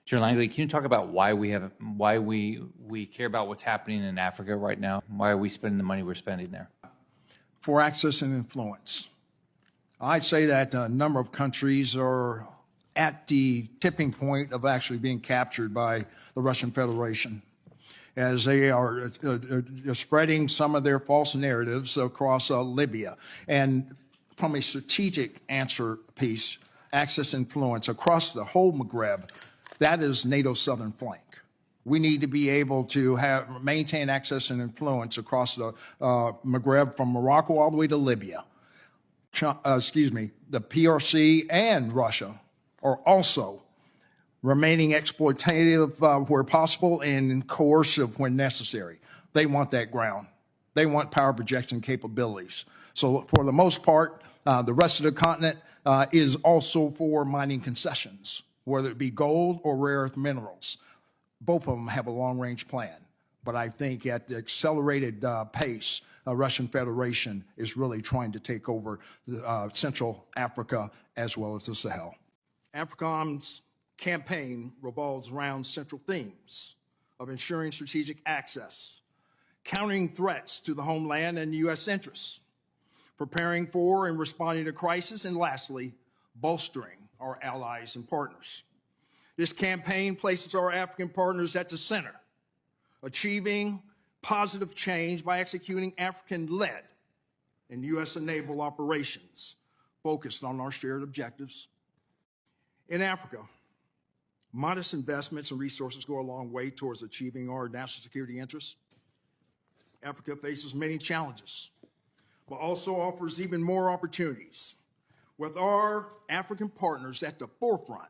Gen Langley, can you talk about why we care about what's happening in Africa right now? Why are we spending the money we're spending there? For access and influence. I'd say that a number of countries are at the tipping point of actually being captured by the Russian Federation, as they are spreading some of their false narratives across Libya. And from a strategic answer piece, access influence across the whole Maghreb, that is NATO's southern flank. We need to be able to maintain access and influence across the Maghreb from Morocco all the way to Libya. The PRC and Russia are also remaining exploitative where possible and coercive when necessary. They want that ground. They want power projection capabilities. So for the most part, the rest of the continent is also for mining concessions, whether it be gold or rare earth minerals. Both of them have a long-range plan. But I think at the accelerated pace, Russian Federation is really trying to take over Central Africa as well as the Sahel. AFRICOM's campaign revolves around central themes of ensuring strategic access, countering threats to the homeland and U.S. interests, preparing for and responding to crisis, and lastly, bolstering our allies and partners. This campaign places our African partners at the center, achieving positive change by executing African-led and U.S.-enabled operations focused on our shared objectives. In Africa, modest investments and resources go a long way towards achieving our national security interests. Africa faces many challenges, but also offers even more opportunities. With our African partners at the forefront,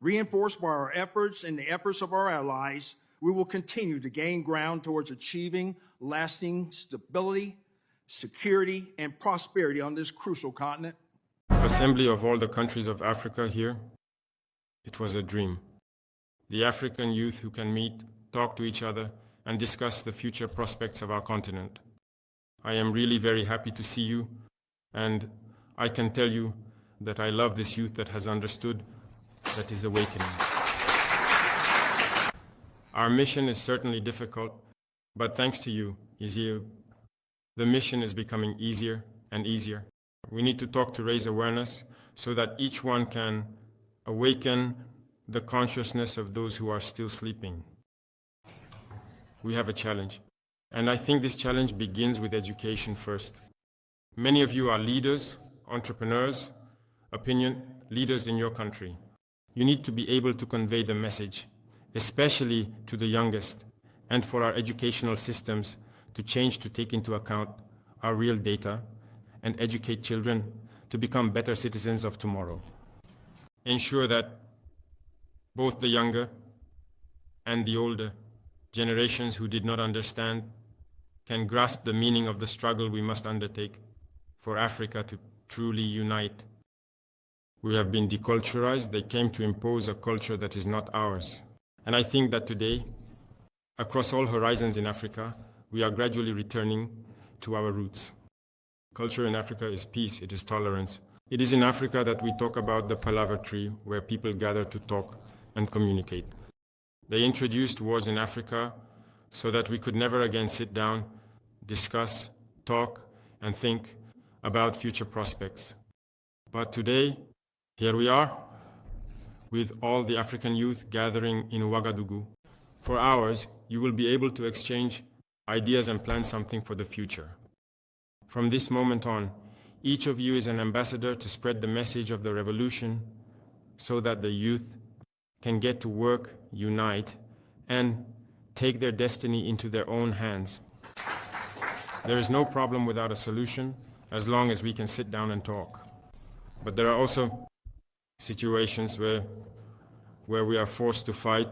reinforced by our efforts and the efforts of our allies, we will continue to gain ground towards achieving lasting stability, security, and prosperity on this crucial continent. Assembly of all the countries of Africa here, it was a dream. The African youth who can meet, talk to each other, and discuss the future prospects of our continent. I am really very happy to see you, and I can tell you that I love this youth that has understood, that is awakening. Our mission is certainly difficult, but thanks to you, the mission is becoming easier and easier. We need to talk to raise awareness so that each one can awaken the consciousness of those who are still sleeping. We have a challenge, and I think this challenge begins with education first. Many of you are leaders, entrepreneurs, opinion leaders in your country. You need to be able to convey the message, especially to the youngest, and for our educational systems to change to take into account our real data and educate children to become better citizens of tomorrow. Ensure that both the younger and the older generations who did not understand can grasp the meaning of the struggle we must undertake for Africa to truly unite. We have been deculturalized. They came to impose a culture that is not ours. And I think that today, across all horizons in Africa, we are gradually returning to our roots. Culture in Africa is peace, it is tolerance. It is in Africa that we talk about the palaver tree, where people gather to talk and communicate. They introduced wars in Africa so that we could never again sit down, discuss, talk, and think about future prospects. But today, here we are, with all the African youth gathering in Ouagadougou. For hours, you will be able to exchange ideas and plan something for the future. From this moment on, each of you is an ambassador to spread the message of the revolution so that the youth can get to work, unite, and take their destiny into their own hands. There is no problem without a solution as long as we can sit down and talk. But there are also situations where we are forced to fight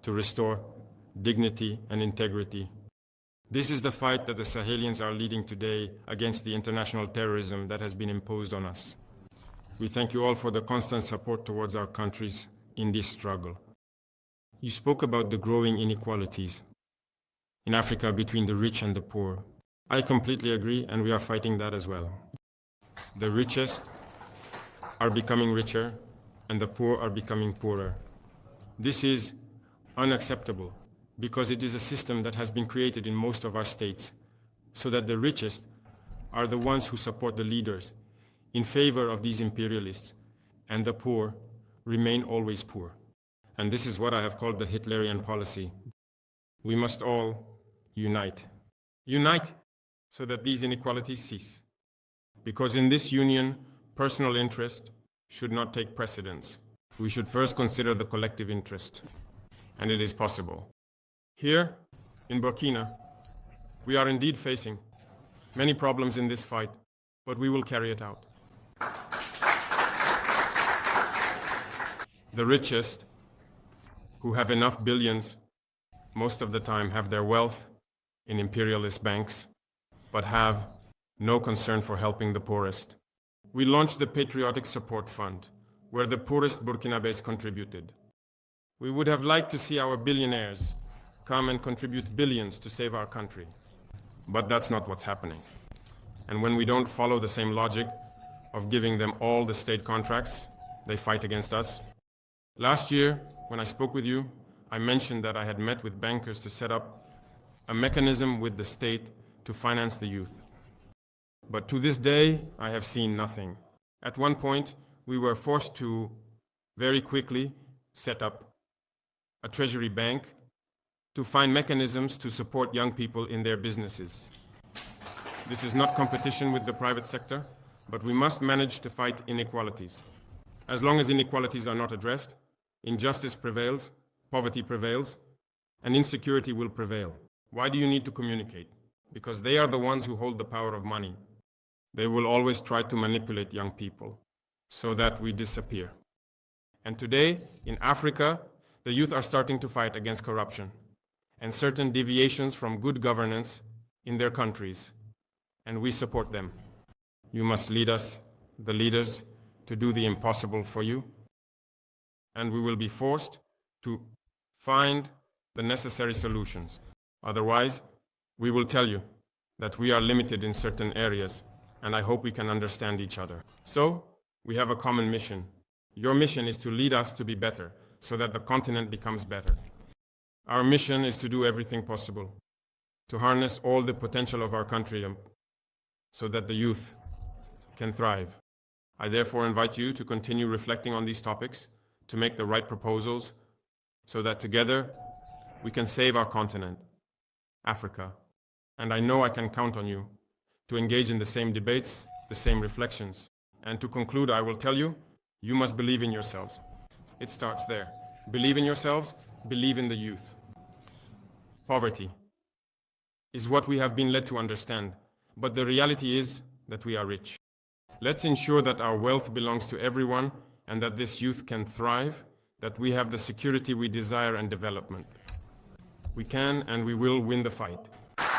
to restore dignity and integrity. This is the fight that the Sahelians are leading today against the international terrorism that has been imposed on us. We thank you all for the constant support towards our countries in this struggle. You spoke about the growing inequalities in Africa between the rich and the poor. I completely agree, and we are fighting that as well. The richest are becoming richer, and the poor are becoming poorer. This is unacceptable because it is a system that has been created in most of our states so that the richest are the ones who support the leaders in favor of these imperialists, and the poor remain always poor. And this is what I have called the Hitlerian policy. We must all unite. Unite so that these inequalities cease. Because in this union, personal interest should not take precedence. We should first consider the collective interest. And it is possible. Here, in Burkina, we are indeed facing many problems in this fight, but we will carry it out. The richest, who have enough billions, most of the time have their wealth in imperialist banks, but have no concern for helping the poorest. We launched the Patriotic Support Fund, where the poorest Burkinabés contributed. We would have liked to see our billionaires come and contribute billions to save our country. But that's not what's happening. And when we don't follow the same logic of giving them all the state contracts, they fight against us. Last year, when I spoke with you, I mentioned that I had met with bankers to set up a mechanism with the state to finance the youth. But to this day, I have seen nothing. At one point, we were forced to very quickly set up a treasury bank to find mechanisms to support young people in their businesses. This is not competition with the private sector, but we must manage to fight inequalities. As long as inequalities are not addressed, injustice prevails, poverty prevails, and insecurity will prevail. Why do you need to communicate? Because they are the ones who hold the power of money. They will always try to manipulate young people so that we disappear. And today, in Africa, the youth are starting to fight against corruption and certain deviations from good governance in their countries, and we support them. You must lead us, the leaders, to do the impossible for you, and we will be forced to find the necessary solutions. Otherwise, we will tell you that we are limited in certain areas, and I hope we can understand each other. So, we have a common mission. Your mission is to lead us to be better, so that the continent becomes better. Our mission is to do everything possible, to harness all the potential of our country, so that the youth can thrive. I therefore invite you to continue reflecting on these topics, to make the right proposals, so that together we can save our continent, Africa. And I know I can count on you to engage in the same debates, the same reflections. And to conclude, I will tell you, you must believe in yourselves. It starts there. Believe in yourselves, believe in the youth. Poverty is what we have been led to understand, but the reality is that we are rich. Let's ensure that our wealth belongs to everyone and that this youth can thrive, that we have the security we desire and development. We can and we will win the fight.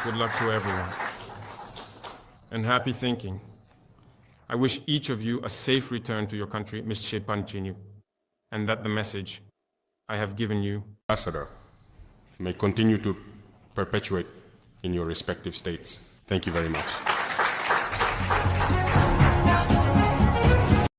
Good luck to everyone. And happy thinking. I wish each of you a safe return to your country, Mr. Panchinyu, and that the message I have given you, Ambassador, may continue to perpetuate in your respective states. Thank you very much.